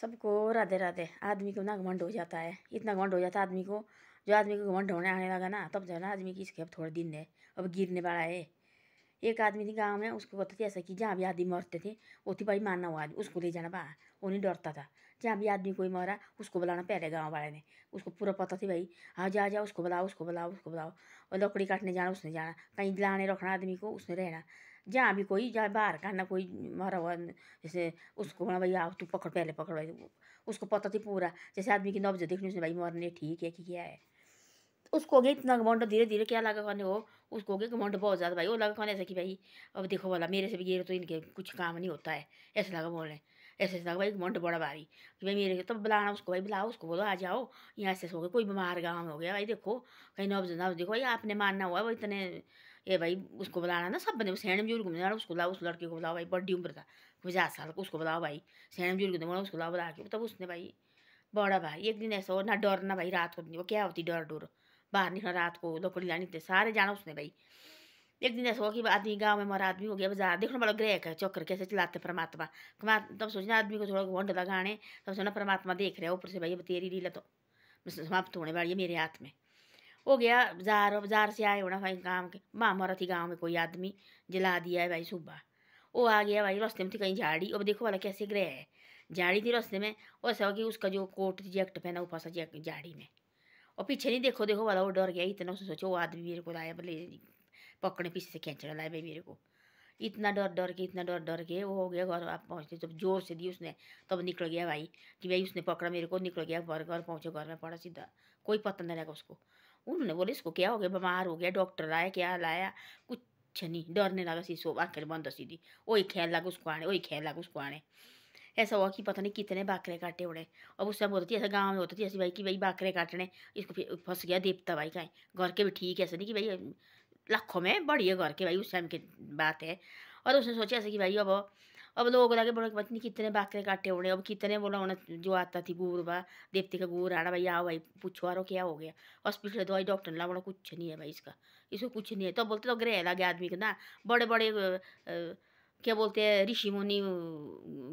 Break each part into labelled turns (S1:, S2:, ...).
S1: सबको राधे राधे। आदमी को ना घमंड हो जाता है, इतना घमंड हो जाता है आदमी को। जो आदमी को घमंड होने आने लगा ना, तब जो है ना आदमी की इसके अब थोड़े दिन है, अब गिरने वाला है। एक आदमी थी गाँव में, उसको कहते थे ऐसा कि जहाँ भी आदमी मरते थे वो थी भाई मानना हुआ आदमी, उसको ले जाना बा। वो नहीं डरता था। जहाँ भी आदमी कोई मरा उसको बुलाना, पहले गाँव वाले ने उसको पूरा पता थी भाई। हाँ जा जा, उसको बुलाओ उसको बुलाओ उसको बुलाओ। और लकड़ी काटने जाना उसने जाना, कहीं लाने रखना आदमी को उसने रहना। जहाँ भी कोई जहाँ बाहर का ना कोई मरा हुआ, जैसे उसको बोला भाई आओ तू पकड़, पहले पकड़ भाई। उसको पता थी पूरा, जैसे आदमी की नब्ज देखनी उसने भाई मरने ठीक है कि क्या है। उसको हो गया इतना घमंड, धीरे धीरे क्या लगा कहने हो, उसको हो गया घमंड बहुत ज़्यादा भाई। वो लगा कहने ऐसा कि भाई अब देखो वाला मेरे से भी गिरे तो इनके कुछ काम नहीं होता है, ऐसे लगा बोलने। ऐसे लगा भाई घमंड बड़ा भारी कि भाई मेरे, तब बुलाना उसको, भाई बुलाओ उसको, बोलो आ जाओ यहाँ ऐसे हो गया, कोई बीमार गाँव में हो गया भाई, देखो कहीं नब्ज नब्ज देखो भाई, आपने मानना हुआ भाई इतने। ये भाई उसको बुलाना ना, सब बंदे सैन बुजुर्ग घूमने जाना, उसको बुलाओ, उस लड़के को बुलाओ भाई, बड़ी उम्र था 50 साल को, उसको बुलाओ भाई। सैन बुजुर्ग ने बोला उसको बुलाओ, बुला के तब उसने भाई बड़ा भाई। एक दिन ऐसा हो ना, डर ना भाई, रात को नहीं वो क्या होती डर डर, बाहर निकला रात को, लकड़ी लानी थे सारे जाना उसने भाई। एक दिन ऐसा हुआ कि आदमी गांव में मरा आदमी हो गया बाजार, देखना बड़ा ग्रह है चक्कर कैसे चलाते परमात्मा। तब सोचना आदमी को थोड़ा घंट लगाने, तब सोचना परमात्मा देख रहे हो ऊपर से भाई, अब तेरी लीला तो समाप्त होने वाली है मेरे हाथ में। हो गया बाजार, बाजार से आए होना भाई काम के, माँ मरा थी गाँव में कोई आदमी, जला दिया है भाई सुबह। वो आ गया भाई, रास्ते में थी कहीं झाड़ी, अब देखो वाला कैसे ग्रह है, झाड़ी थी रास्ते में। और ऐसा हो कि उसका जो कोट थी जैकेट पहना वो फंसा झाड़ी में। और पीछे नहीं देखो देखो वाला, वो डर गया इतना, उसने सोचा वो आदमी मेरे को लाया बोले, पकड़ने पीछे से खींचने लाया भाई मेरे को। इतना डर डर के, इतना डर डर के वो हो गया घर। आप पहुँचते जब जोर से दी उसने, तब निकल गया भाई कि भाई उसने पकड़ा मेरे को, निकल गया घर। घर पहुँचे, घर में पड़ा सीधा, कोई पता नहीं लगा उसको। उन्होंने बोले इसको क्या हो गया, बीमार हो गया, डॉक्टर लाया क्या लाया, कुछ नहीं, डरने लगा शीशो आखिर बंद सीधी। वही ख्याल लगा उसको आने, वही ख्याल लगा उसको आने। ऐसा हुआ कि पता नहीं कितने बाकरे काटे उड़े। अब उस समय होती थी ऐसा गाँव में होती थी ऐसी भाई कि भाई बाकरे काटने, इसको फिर फंस गया देवता भाई का। घर के भी ठीक है, ऐसा नहीं कि भाई लाखों में बढ़िया घर के भाई, उस टाइम की बात है। और उसने सोचा ऐसे कि भाई अब लोग लगे बोले पता नहीं कितने बाकरे काटे उड़े, अब कितने बोला उन्हें जो आता थी गुर बा, देवते का गुर आना भाई, आओ भाई पूछो आरो क्या हो गया। हॉस्पिटल दवाई डॉक्टर ने बोला कुछ नहीं है भाई इसका, इसको कुछ नहीं है। तो बोलते तो ग्रह लगे आदमी को ना, बड़े बड़े क्या बोलते हैं ऋषि मुनि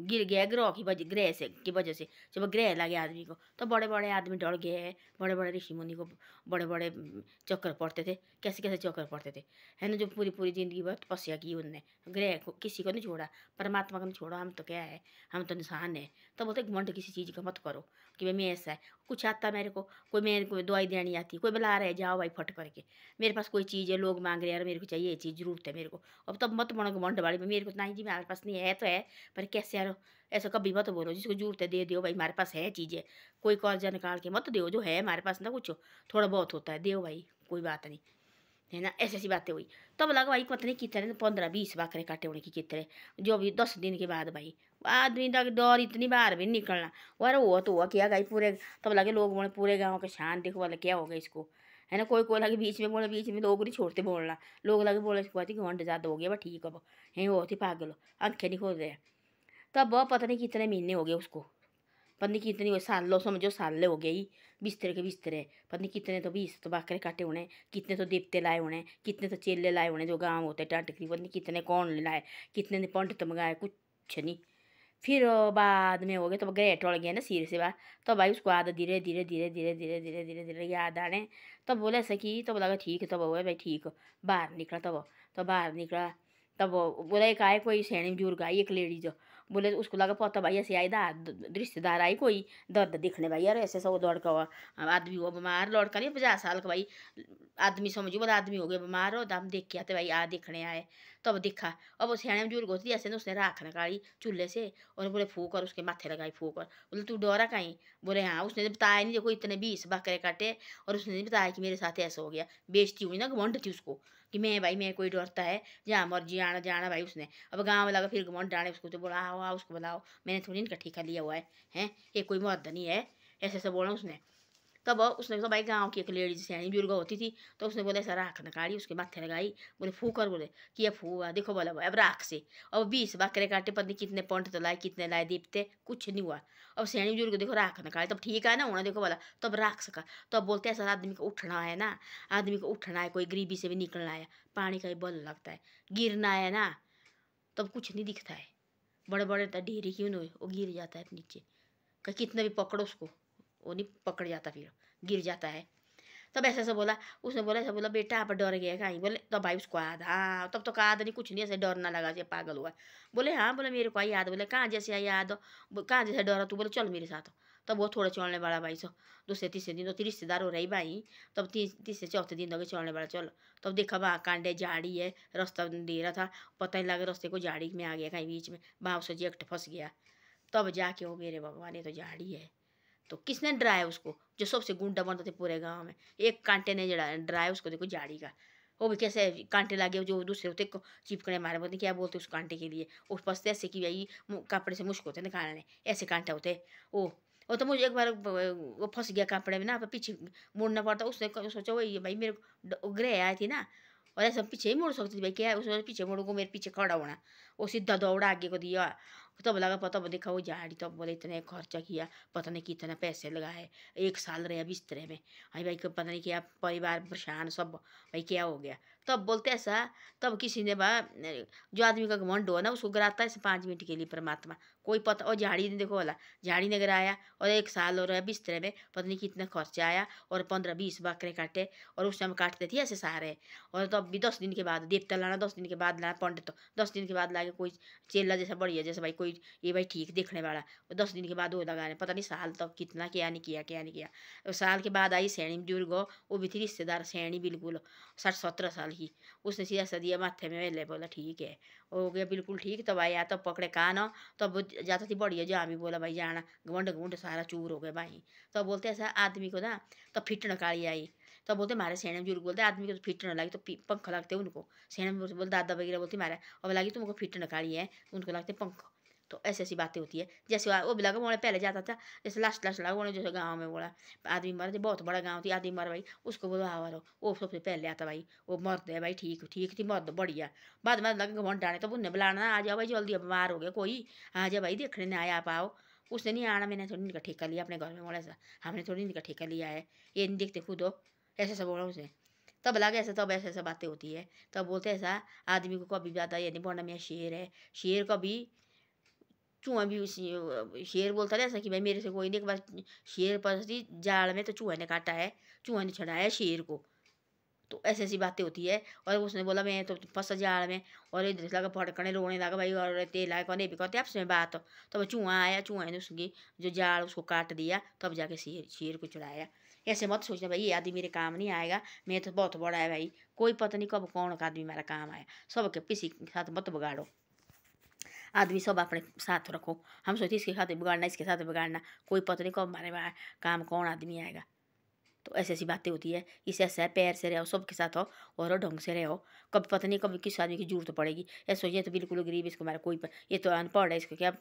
S1: गिर गया ग्रह की वजह, ग्रह से की वजह से जब ग्रह लगे आदमी को, तो बड़े बड़े आदमी डर गए। बड़े बड़े ऋषि मुनि को बड़े बड़े चक्कर पड़ते थे, कैसे कैसे चक्कर पड़ते थे, है ना। जो पूरी पूरी जिंदगी भर तपस्या की उनने, ग्रह को किसी को नहीं छोड़ा, परमात्मा को नहीं छोड़ा। हम तो क्या है, हम तो इंसान है। तो बोलते घमंड किसी चीज़ का मत करो कि भाई मैं ऐसा है, कुछ आता मेरे को, कोई मेरे को दवाई देनी आती, कोई बुला रहे जाओ भाई फट करके, मेरे पास कोई चीज़ है, लोग मांग रहे हैं मेरे को चाहिए ये चीज़, जरूरत है मेरे को। अब तब मत बनो घमंड वाली में, मेरे को नहीं जी मेरे पास नहीं है तो है, पर कैसे यार ऐसा कभी मत बोलो, जिसको जरूरत है दे दो भाई, हमारे पास है चीज़ें। कोई कर्जा निकाल के मत दो, जो है हमारे पास ना कुछ थोड़ा बहुत होता है दो भाई, कोई बात नहीं, है ना। ऐसी ऐसी बातें हुई। तब लगा भाई पता नहीं कितने 15-20 बकरे काटे होने की कितने, जो भी 10 दिन के बाद भाई आदमी तक डर, इतनी बार भी नहीं निकलना। और हुआ तो हुआ क्या गई पूरे, तब लगे लोग बोले पूरे गाँव के शान देखो वाले क्या हो गया इसको, है ना। कोई कोई लगे बीच में बोले, बीच में लोग नहीं छोड़ते बोलना, लोग लगे बोले इसको आती घंटे ज़्यादा हो गया बा ठीक अब, है वो होती पागल, आंखें नहीं खोल रहे। तब वह पता नहीं कितने महीने हो गए उसको, पत्नी कितनी हो सालों, समझो साल हो गई, बिस्तरे के बिस्तरे, पत्नी कितने तो 20 तो बकरे काटे होने, कितने तो देवते लाए होने, कितने तो चेले लाए होने जो गांव होते टाटकरी, पत्नी कितने कौन लाए, कितने ने पंडित मंगाए, कुछ नहीं। फिर बाद में हो गए तो गए टल गया ना सिर से बात। तो भाई उसको आदत धीरे धीरे धीरे धीरे धीरे धीरे धीरे धीरे याद आने। तब बोले ऐसा कि तब लगा ठीक है, तब हुआ भाई ठीक, बाहर निकला तब, तो बाहर निकला तब बोला एक आए कोई सैनी बुजुर्ग आई एक लेडीज, बोले उसको लगा पता भाई ऐसे आई रिश्तेदार आई कोई दर्द दिखने भाई, यार ऐसे सब दौड़ का आदमी हुआ बीमार, लौड़का नहीं 50 साल का भाई आदमी, समझो बोला आदमी हो गया बीमार हो, दम देख के आते भाई आ देखने आए। तब देखा, अब वो सियाने बुजुर्ग होती ऐसे ना, उसने राख निकाली चूल्हे से और बोले फूक, और उसके माथे लगाई फूक, और बोले तू डरा कहीं, बोले हाँ। उसने बताया नहीं देखो इतने 20 बकरे काटे, और उसने नहीं बताया कि मेरे साथ ऐसा हो गया। बेइज्जती हुई ना, घमंड थी उसको कि मैं भाई मैं कोई डरता है, जहाँ मर्जी आना जाना भाई उसने। अब गाँव में लगा फिर घमंड डाले उसको, तो बोला आओ आओ उसको बुलाओ, मैंने थोड़ी इनका ठेका लिया हुआ है, हैं ये कोई मर्द नहीं है, ऐसे ऐसे बोला उसने। तब उसने तो भाई गाँव की एक लेडीज सियानी बुजुर्ग होती थी, तो उसने बोले ऐसा राख निकाली उसके माथे लगाई, बोले फूकर, बोले कि अब फूआ देखो बोला अब राख से। अब 20 बकरे काटे, पत्नी कितने पंडित लाए कितने लाए दीपते, कुछ नहीं हुआ। अब सियानी बुजुर्ग देखो राख निकाली, तब ठीक है ना होना, देखो बोला तब राख सका। तब बोलते ऐसा आदमी को उठना है ना, आदमी को उठना है, कोई गरीबी से भी निकलना है, पानी का ही बल लगता है, गिरना है ना तब कुछ नहीं दिखता है। बड़े बड़े ढेरी क्यों नहीं वो गिर जाता है नीचे, कि कितने भी पकड़ो उसको वो नहीं पकड़ जाता, फिर गिर जाता है। तब ऐसा ऐसा बोला, उसने बोला ऐसा बोला, बेटा आप डर गए कहीं? बोले तब भाई उसको याद, हाँ तब तो कहा नहीं कुछ नहीं, ऐसे डर ना लगा जैसे पागल हुआ। बोले हाँ, बोले मेरे को आई याद। बोले कहाँ जैसे आई याद? कहाँ जैसे डरा तू? बोले चल मेरे साथ। तब वो थोड़ा चलने वाला भाई सो, दूसरे तीसरे दिन तो रिश्तेदार हो रही भाई, तब तीसरे चौथे दिन हो गए चलने वाला। चल तब देखा वहाँ कांडे झाड़ी है, रास्ता दे रहा था, पता नहीं लगा रास्ते को झाड़ी में आ गया कहीं बीच में, वहाँ उससे जेक्ट फंस गया। तब जाके वो मेरे भगवान ये तो झाड़ी है। तो किसने डराया उसको, जो सबसे गुंडा बनते थे पूरे गांव में? एक कांटे ने जड़ा डराया उसको, देखो झाड़ी का। वो भी कैसे कांटे लगे जो दूसरे होते चिपकने मारे, बोलते क्या बोलते उस कांटे के लिए, उस पसते ऐसे कि भाई कपड़े से मुश्क होते निकालने, ऐसे कांटे होते। वो तो मुझे एक बार वो फंस गया कपड़े में ना, पीछे मुड़ना पड़ता। उसने सोचा वही भाई मेरे को ग्रह आई थी ना, और ऐसा पीछे ही मुड़ सकती थी भाई, क्या उसने पीछे मुड़को मेरे पीछे खड़ा होना। वो सीधा दौड़ा आगे को दिया। तब लगा पता, देखा वो झाड़ी, तब बोले इतने खर्चा किया, पता नहीं कितने पैसे लगाए, 1 साल रहे बिस्तरे में। भाई भाई को पता नहीं क्या, परिवार परेशान सब, भाई क्या हो गया। तब बोलते ऐसा, तब किसी ने जो आदमी का घमंड हो ना उसको गिराता है 5 मिनट के लिए परमात्मा। कोई पता, और झाड़ी ने देखो वाला, झाड़ी ने गिराया और 1 साल हो रहा है बिस्तरे में, पता नहीं कितना खर्चा आया, और 15-20 बकरे काटे, और उस समय काटते थे ऐसे सारे। और तब भी 10 दिन के बाद देवता लाना, 10 दिन के बाद लाना पंडित, तो 10 दिन के बाद लाके कोई चेला जैसा बढ़िया जैसा भाई कोई ये भाई ठीक देखने वाला, 10 दिन के बाद वो लगाने, पता नहीं साल तक कितना क्या नहीं किया, क्या नहीं किया। और साल के बाद आई सैनी बुजुर्ग, वो भी थी रिश्तेदार सैनी बिल्कुल 60-17 साल की। उसने सीधा सा दिया माथे में, ले बोला ठीक है, हो गया बिल्कुल ठीक। तब आया, तब पकड़े कान, तब जाता थी बढ़िया, जहाँ भी बोला भाई जाना, घमंड घमंड सारा चूर हो गया भाई। तब बोलते ऐसा आदमी को ना, तब फिट नकाली आई। तब बोलते मारे सेने बुजुर्ग बोलते आदमी को तो फिट न लगी तो पंख लगते उनको। सेने बोलते दादा वगैरह बोलती मारे अब लगी तुमको फिट नकाली है, उनको लगते पंख। तो ऐसी ऐसी बातें होती है। जैसे वो भी लगा वो पहले जाता था, जैसे लास्ट लास्ट लगा वो जैसे गाँव में बोला आदमी मर, बहुत बड़ा गाँव थी, आदमी मर भाई, उसको बोलो आवारो, वो सबसे पहले आता भाई, वो मर्द है भाई, ठीक ठीक थी मर्द बढ़िया। बाद में लगे घमंड डाले, तब उन्हें बुलाना, आ जाओ भाई जल्दी, अब बीमार हो गया कोई, आ जाओ भाई देखने नहीं आया, आप आओ। उसने नहीं आना, मैंने थोड़ी इनका ठेका लिया अपने घर में, बोला सा हमने थोड़ी इनका ठेका लिया है, ये नहीं देखते खुद हो, ऐसे सब बोला उसने। तब लगे ऐसा, तब ऐसे ऐसा बातें होती है। तब बोलते ऐसा आदमी को कभी ज़्यादा ये नहीं बोलना मैं शेर है, शेर कभी चूहा भी शेर बोलता था ऐसा कि भाई मेरे से कोई नहीं, एक बार शेर पर थी जाल में, तो चूहे ने काटा है, चूहे ने छड़ाया शेर को। तो ऐसी ऐसी बातें होती है। और उसने बोला मैं तो फंसा जाल में, और इधर से लगा फटकने रोने लगा भाई, और तेल आया कौन भी कहते आपस में बात। तब चूहा आया, चूहे ने उसकी जो जाल उसको काट दिया, तब जाके शेर शेर को चढ़ाया। ऐसे मत सोचना भाई ये आदमी मेरे काम नहीं आएगा, मैं तो बहुत बड़ा है भाई, कोई पता नहीं कब कौन का आदमी मेरा काम आया। सबके किसी के साथ मत बिगाड़ो, आदमी सब अपने साथ रखो। हम सोचते इसके साथ बिगाड़ना, इसके साथ बिगाड़ना, कोई पता नहीं कब हमारे काम कौन आदमी आएगा। तो ऐसी ऐसी बातें होती है। इससे ऐसा है पैर से रहो, सबके साथ हो और ढंग से रहो, कभी पता नहीं कभी किस आदमी की जरूरत पड़ेगी। ऐसा सोचिए तो बिल्कुल गरीब, इसको हमारा कोई ये तो अनपढ़ है, इसको क्या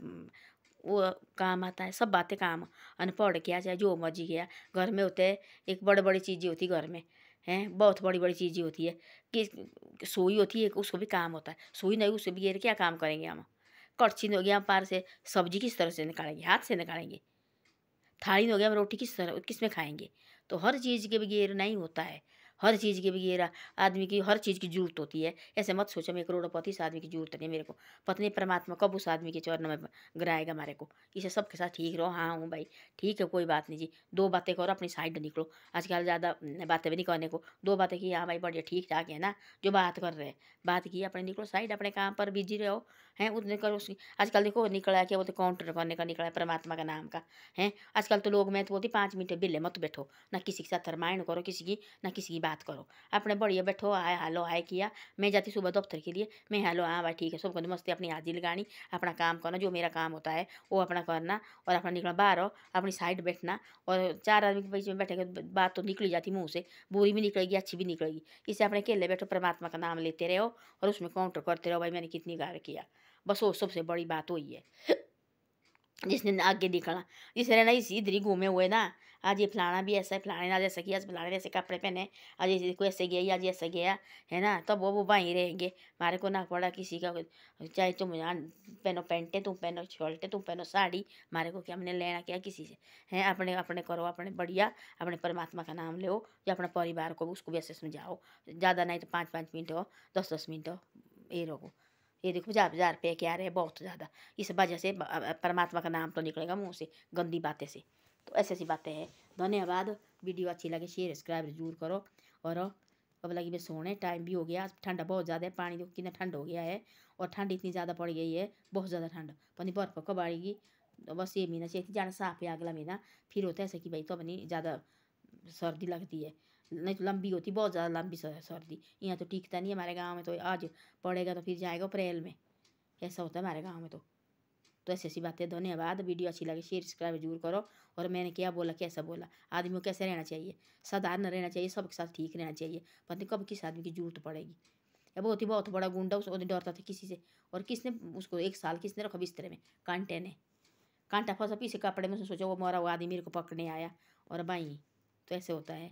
S1: वो काम आता है, सब बातें काम, अनपढ़ क्या चाहे जो मर्जी किया, घर में होते हैं एक बड़ी बड़ी चीज़ें होती घर में, हैं बहुत बड़ी बड़ी चीज़ें होती है कि सुई होती है, उसको भी काम होता है, सुई नहीं उससे भी क्या काम करेंगे हम। कड़छी हो गया, हम पार से सब्जी किस तरह से निकालेंगे, हाथ से निकालेंगे। थाली में हो गया, हम रोटी किस तरह किस में खाएंगे। तो हर चीज़ के बगैर नहीं होता है, हर चीज़ के बगैर आदमी की हर चीज़ की जरूरत होती है। ऐसे मत सोचो मैं करोड़पति, इस आदमी की जरूरत नहीं है मेरे को, पत्नी परमात्मा कब उस आदमी के चरण में गिराएगा हमारे को। इसे सबके साथ ठीक रहो, हाँ हूँ भाई ठीक है, कोई बात नहीं जी, दो बातें करो अपनी साइड निकलो। आजकल ज़्यादा बातें भी नहीं करने को, दो बातें की हाँ भाई बढ़िया ठीक ठाक है ना, जो बात कर रहे हैं बात की अपने निकलो साइड, अपने काम पर बिजी रहो, हैं उतने करो। आजकल देखो निकला है क्या बोलते काउंटर करने का निकला है परमात्मा का नाम का, हैं आजकल तो लोग मैं तो बोलती 5 मिनट बिल्ले मत बैठो, ना किसी के साथ रामायण करो किसी की, ना किसी की बात करो, अपने बढ़िया बैठो, आए हालो आए किया। मैं जाती सुबह दफ्तर के लिए, मैं हालो हाँ भाई ठीक है, सबको नमस्ते, अपनी हाजिरी लगानी, अपना काम करना, जो मेरा काम होता है वो अपना करना, और अपना निकलना बाहर हो, अपनी साइड बैठना। और 4 आदमी के बीच में बैठेगा बात तो निकली जाती मुँह से, बुरी भी निकलेगी अच्छी भी निकलेगी। इससे अपने अकेले बैठो, परमात्मा का नाम लेते रहो और उसमें काउंटर करते रहो भाई मैंने कितनी गार किया, बस वो सबसे बड़ी बात वही है। जिसने आगे निकला, जिस रहना इसी इधर ही घूमे हुए ना, आज ये फलाना भी ऐसा है, फलाने ने आज ऐसा किया, आज फलाने ने ऐसे कपड़े पहने, आज ये कोई ऐसे गया, आज ऐसे गया, है ना, तब वो वहीं रहेंगे। हमारे को ना पड़ा किसी का, चाहे तुम यहाँ पहनो पैंटे, तुम पहनो शर्टें, तुम पहनो साड़ी, हमारे को क्या हमने लेना क्या किसी से, हैं अपने अपने करो, अपने बढ़िया, अपने परमात्मा का नाम लो, या अपने परिवार को उसको भी ऐसे समझाओ। ज़्यादा नहीं तो 5-5 मिनट हो, 10-10 मिनट हो, ये रहो, ये देखो 50,000 रुपये के आ रहे हैं, बहुत ज़्यादा। इस वजह से परमात्मा का नाम तो निकलेगा मुँह से, गंदी बातें से। तो ऐसी ऐसी बातें हैं। धन्यवाद। वीडियो अच्छी लगे शेयर सब्सक्राइब जरूर करो। और अब लगी मैं सोने, टाइम भी हो गया। ठंडा बहुत ज़्यादा है, पानी देखो कितना ठंड हो गया है। और ठंड इतनी ज़्यादा पड़ गई है, बहुत ज़्यादा ठंड। पनी बर्फ कब आएगी। तो बस ये महीना चाहिए जाना साफ है, अगला महीना फिर होता है ऐसा कि भाई तो अपनी ज़्यादा सर्दी लगती है। नहीं तो लंबी होती, बहुत ज़्यादा लंबी सर्दी। यहाँ तो टिकता नहीं है हमारे गाँव में, तो आज पड़ेगा तो फिर जाएगा अप्रैल में। ऐसा होता है हमारे गाँव में। तो ऐसी ऐसी बातें। धन्यवाद। वीडियो अच्छी लगे शेयर सब्सक्राइब जरूर करो। और मैंने क्या बोला, कैसा बोला, आदमी को कैसे रहना चाहिए, साधारण रहना चाहिए, सबके साथ ठीक रहना चाहिए। पता नहीं कब किस आदमी की जरूरत पड़ेगी। या बहुत बड़ा गुंडा, उसको डरता था किसी से। और किसने उसको 1 साल किसने रखा बिस्तर में, कांटे ने। कांटा फंसा पीछे कपड़े में, उसने सोचा वो मरा हुआ आदमी मेरे को पकड़ने आया। और भाई तो ऐसे होता है।